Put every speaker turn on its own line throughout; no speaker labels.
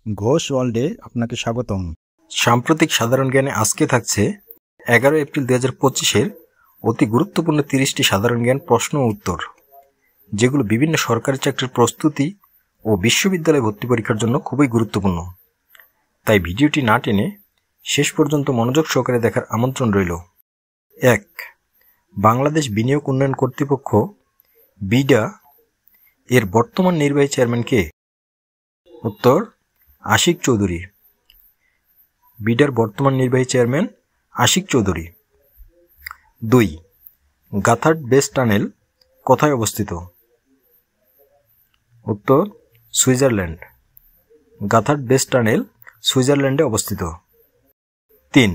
ঘোষ ওয়ার্ল্ডে আপনাকে স্বাগতম।
সাম্প্রতিক সাধারণ জ্ঞানে আজকে থাকছে 11 এপ্রিল 2025-এর অতি গুরুত্বপূর্ণ 30টি সাধারণ জ্ঞান প্রশ্ন ও উত্তর, যেগুলো বিভিন্ন সরকারি চাকরির প্রস্তুতি ও বিশ্ববিদ্যালয় ভর্তি পরীক্ষার জন্য খুবই গুরুত্বপূর্ণ। তাই ভিডিওটি না টেনে শেষ পর্যন্ত মনোযোগ সহকারে দেখার আমন্ত্রণ রইল। 1. বাংলাদেশ বিনিয়োগ উন্নয়ন কর্তৃপক্ষ বিডা এর বর্তমান নির্বাহী চেয়ারম্যান কে? উত্তর: আশিক চৌধুরী। বিডার বর্তমান নির্বাহী chairman Ashik Chowdhury. 2. Gotthard base tunnel কোথায় অবস্থিত? উত্তর: সুইজারল্যান্ড। গাথার্ড বেস টানেল সুইজারল্যান্ডে অবস্থিত। 3.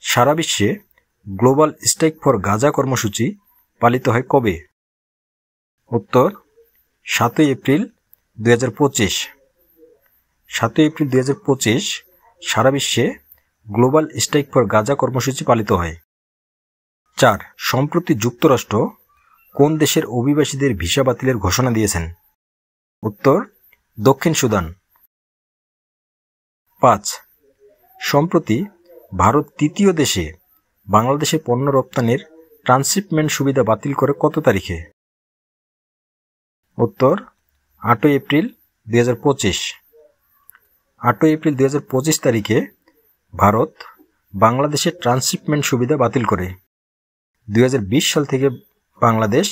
সারা বিশ্বে গ্লোবাল স্ট্রাইক ফর গাজা কর্মসূচি পালিত হয় কবে? উত্তর: 7 এপ্রিল 2025। 7 এপ্রিল 2025 সারা বিশ্বে গ্লোবাল স্ট্রাইক ফর গাজা কর্মসূচি পালিত হয়। 4. সম্প্রতি যুক্তরাষ্ট্র কোন দেশের অভিবাসীদের ভিসা বাতিলের ঘোষণা দিয়েছেন? উত্তর: দক্ষিণ সুদান। 5. সম্প্রতি ভারত তৃতীয় দেশে বাংলাদেশে পণ্য রপ্তানির ট্রান্সশিপমেন্ট সুবিধা বাতিল করে কত তারিখে? উত্তর: 8 এপ্রিল 2025। 8 এপ্রিল 2025 তারিখে ভারত বাংলাদেশের ট্রান্সশিপমেন্ট সুবিধা বাতিল করে। 2020 সাল থেকে বাংলাদেশ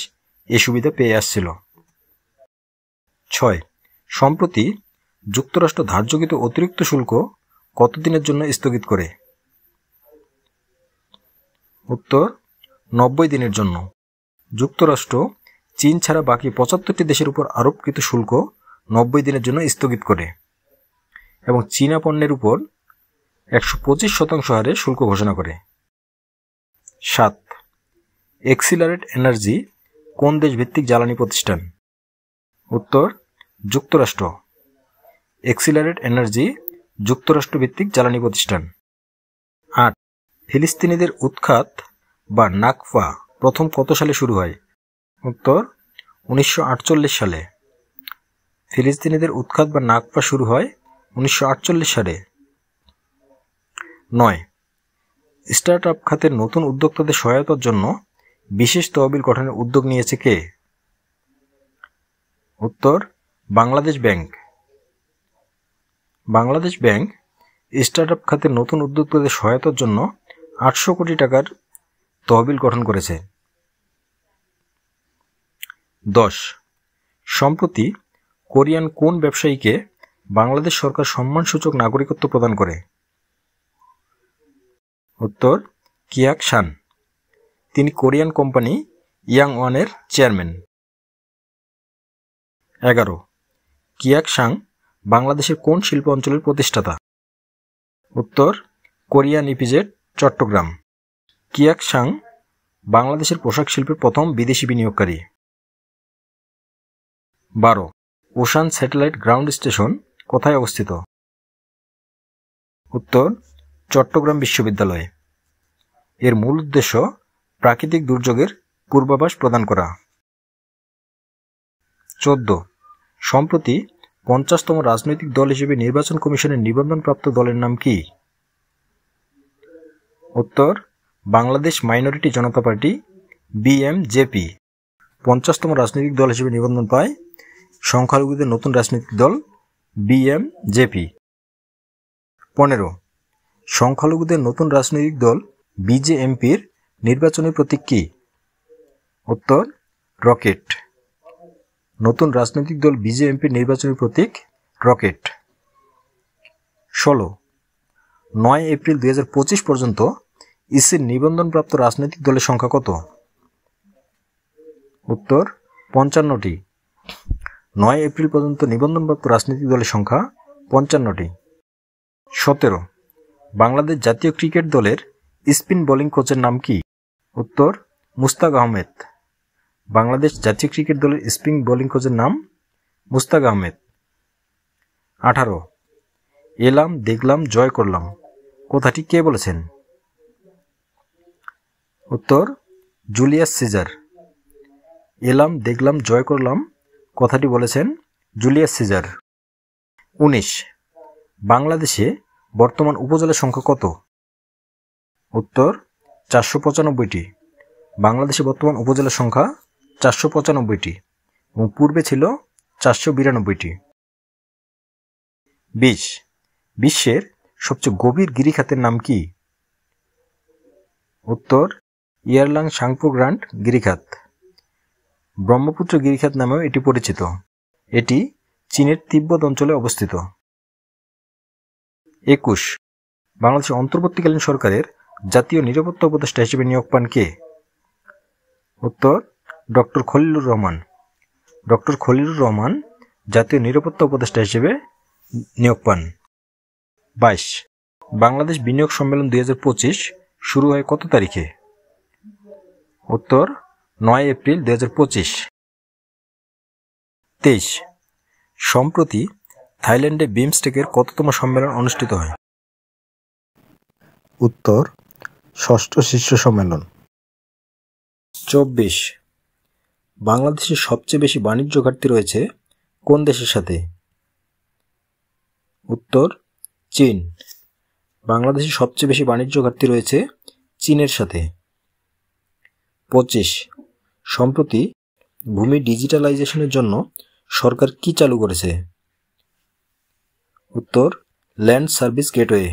এ সুবিধা পেয়ে আসছিল। 6. সম্প্রতি যুক্তরাষ্ট্র ধার্যকৃত অতিরিক্ত শুল্ক কতদিনের জন্য স্থগিত করে? উত্তর: 90 দিনের জন্য। যুক্তরাষ্ট্র চীন ছাড়া বাকি 75টি দেশের উপর আরোপকৃত শুল্ক 90 দিনের জন্য স্থগিত করে এবং চীনা পণ্যের উপর 125% হারে শুল্ক ঘোষণা করে। 7. এক্সিলারেট এনার্জি কোন দেশ ভিত্তিক জ্বালানি প্রতিষ্ঠান? উত্তর: যুক্তরাষ্ট্র। এক্সিলারেট এনার্জি যুক্তরাষ্ট্র ভিত্তিক জ্বালানি প্রতিষ্ঠান। 8. ফিলিস্তিনিদের উৎখাত বা নাকফা প্রথম কত সালে শুরু হয়? উত্তর: 1948 সালে। ফিলিস্তিনিদের উৎখাত বা নাকফা শুরু হয় 1948 সালে। 9. স্টার্ট আপ খাতের নতুন উদ্যোক্তাদের সহায়তার জন্য বিশেষ তহবিল গঠনের উদ্যোগ নিয়েছে কে? উত্তর: Bangladesh bank. Bangladesh bank start up খাতের নতুন উদ্যোক্তাদের সহায়তার জন্য 800 কোটি টাকার তহবিল গঠন করেছে। 10. সম্প্রতি কোরিয়ান কোন ব্যবসায়ীকে বাংলাদেশ সরকার সম্মানসূচক নাগরিকত্ব প্রদান করে? উত্তর: কিয়াক শান। তিনি কোরিয়ান কোম্পানি ইয়াংওয়ানের চেয়ারম্যান। 11. কিয়াক শাং বাংলাদেশের কোন শিল্প অঞ্চলের প্রতিষ্ঠাতা? উত্তর: কোরিয়ান ইপিজেড, চট্টগ্রাম। কিয়াক শাং বাংলাদেশের পোশাক শিল্পের প্রথম বিদেশি বিনিয়োগকারী। 12. ওশান স্যাটেলাইট গ্রাউন্ড স্টেশন কোথায় অবস্থিত? উত্তর: চট্টগ্রাম বিশ্ববিদ্যালয়ে। এর মূল উদ্দেশ্য প্রাকৃতিক দুর্যোগের পূর্বাভাস প্রদান করা। 14. সম্প্রতি 50তম রাজনৈতিক দল হিসেবে নির্বাচন কমিশনের নিবন্ধনপ্রাপ্ত দলের নাম কি? উত্তর: বাংলাদেশ মাইনরিটি জনতা পার্টি, BMJP। 50তম রাজনৈতিক দল হিসেবে নিবন্ধন পায় সংখ্যালঘুদের নতুন রাজনৈতিক দল BMJP। 15. সংখ্যালঘুদের নতুন রাজনৈতিক দল BJMPর নির্বাচনী প্রতীক কি? উত্তর: রকেট। নতুন রাজনৈতিক দল BJMPর নির্বাচনী প্রতীক রকেট। 16. 9 এপ্রিল 2025 পর্যন্ত ইসির নিবন্ধনপ্রাপ্ত রাজনৈতিক দলের সংখ্যা কত? উত্তর: 55টি। 9 এপ্রিল পর্যন্ত নিবন্ধনপ্রাপ্ত রাজনৈতিক দলের সংখ্যা 55টি। 17. বাংলাদেশ জাতীয় ক্রিকেট দলের স্পিন বোলিং কোচের নাম কি? উত্তর: মুস্তাক আহমেদ। বাংলাদেশ জাতীয় ক্রিকেট দলের স্পিন বোলিং কোচের নাম মুস্তাক আহমেদ। 18. এলাম, দেখলাম, জয় করলাম কথাটি কে বলেছেন? উত্তর: জুলিয়াস সিজার। এলাম, দেখলাম, জয় করলাম কথাটি বলেছেন জুলিয়াস সিজার। 19. বাংলাদেশে বর্তমান উপজেলার সংখ্যা কত? উত্তর 495টি। বাংলাদেশে বর্তমান উপজেলার সংখ্যা 495টি এবং পূর্বে ছিল 492টি। 20 বিশ্বের সবচেয়ে গভীর গিরিখাতের নাম কি? উত্তর ইয়ারলাং সাংপো গ্রান্ড গিরিখাত। ব্রহ্মপুত্র গিরিখাত নামেও এটি পরিচিত। এটি চীনের তিব্বত অঞ্চলে অবস্থিত। 21 বাংলাদেশের অন্তর্বর্তীকালীন সরকারের জাতীয় নিরাপত্তা উপদেষ্টা হিসেবে নিয়োগ পান কে? উত্তর ডক্টর খলিলুর রহমান। ডক্টর খলিলুর রহমান জাতীয় নিরাপত্তা উপদেষ্টা হিসেবে নিয়োগ পান। 22 বাংলাদেশ বিনিয়োগ সম্মেলন 2025 শুরু হয় কত তারিখে? উত্তর 9 এপ্রিল 2025। 23 সম্প্রতি থাইল্যান্ডে বিমস্টেকের কততম সম্মেলন অনুষ্ঠিত হয়?
উত্তর ষষ্ঠ শীর্ষ সম্মেলন।
24 বাংলাদেশের সবচেয়ে বেশি বাণিজ্য ঘাটতি রয়েছে কোন দেশের সাথে? উত্তর চীন। বাংলাদেশের সবচেয়ে বেশি বাণিজ্য ঘাটতি রয়েছে চীনের সাথে। 25 সম্প্রতি ভূমি ডিজিটালাইজেশনের জন্য সরকার কি চালু করেছে? উত্তর ল্যান্ড সার্ভিস গেটওয়ে।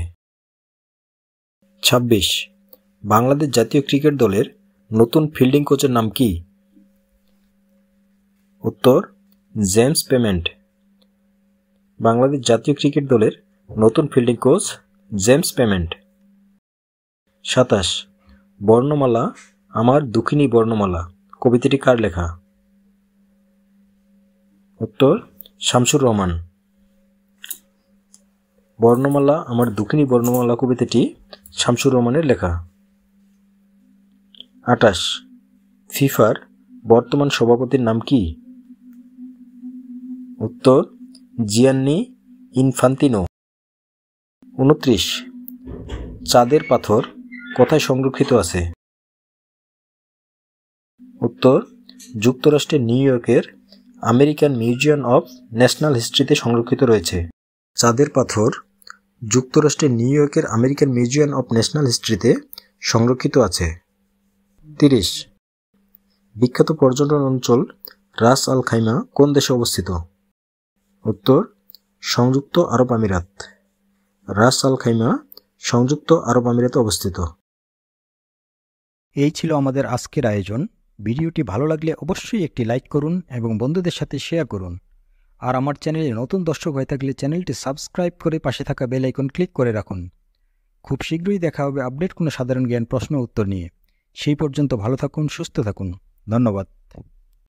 26 বাংলাদেশ জাতীয় ক্রিকেট দলের নতুন ফিল্ডিং কোচের নাম কি? উত্তর জেমস পেমেন্ট। বাংলাদেশ জাতীয় ক্রিকেট দলের নতুন ফিল্ডিং কোচ জেমস পেমেন্ট। 27 বর্ণমালা আমার দুঃখিনী বর্ণমালা কবিতাটি কার লেখা? উত্তর শামসুর রহমান। বর্ণমালা আমার দুঃখিনী বর্ণমালা কবিতাটি শামসুর রহমানের লেখা। 28 ফিফার বর্তমান সভাপতির নাম কি? উত্তর জিয়ান্নি ইনফান্তিনো। 29 চাঁদের পাথর কোথায় সংরক্ষিত আছে? উত্তর যুক্তরাষ্ট্রের নিউ ইয়র্কের আমেরিকান মিউজিয়াম অফ ন্যাশনাল হিস্ট্রিতে সংরক্ষিত রয়েছে। চাঁদের পাথর যুক্তরাষ্ট্রের নিউ ইয়র্কের আমেরিকান মিউজিয়াম অফ ন্যাশনাল হিস্ট্রিতে সংরক্ষিত আছে। 30 বিখ্যাত পর্যটন অঞ্চল রাস আল খাইমা কোন দেশে অবস্থিত? উত্তর সংযুক্ত আরব আমিরাত। রাস আল খাইমা সংযুক্ত আরব আমিরাতে অবস্থিত।
এই ছিল আমাদের আজকের আয়োজন। ভিডিওটি ভালো লাগলে অবশ্যই একটি লাইক করুন এবং বন্ধুদের সাথে শেয়ার করুন। আর আমার চ্যানেলে নতুন দর্শক হয়ে থাকলে চ্যানেলটি সাবস্ক্রাইব করে পাশে থাকা বেল আইকন ক্লিক করে রাখুন। খুব শীঘ্রই দেখা হবে আপডেট কোনো সাধারণ জ্ঞান প্রশ্ন উত্তর নিয়ে। সেই পর্যন্ত ভালো থাকুন, সুস্থ থাকুন। ধন্যবাদ।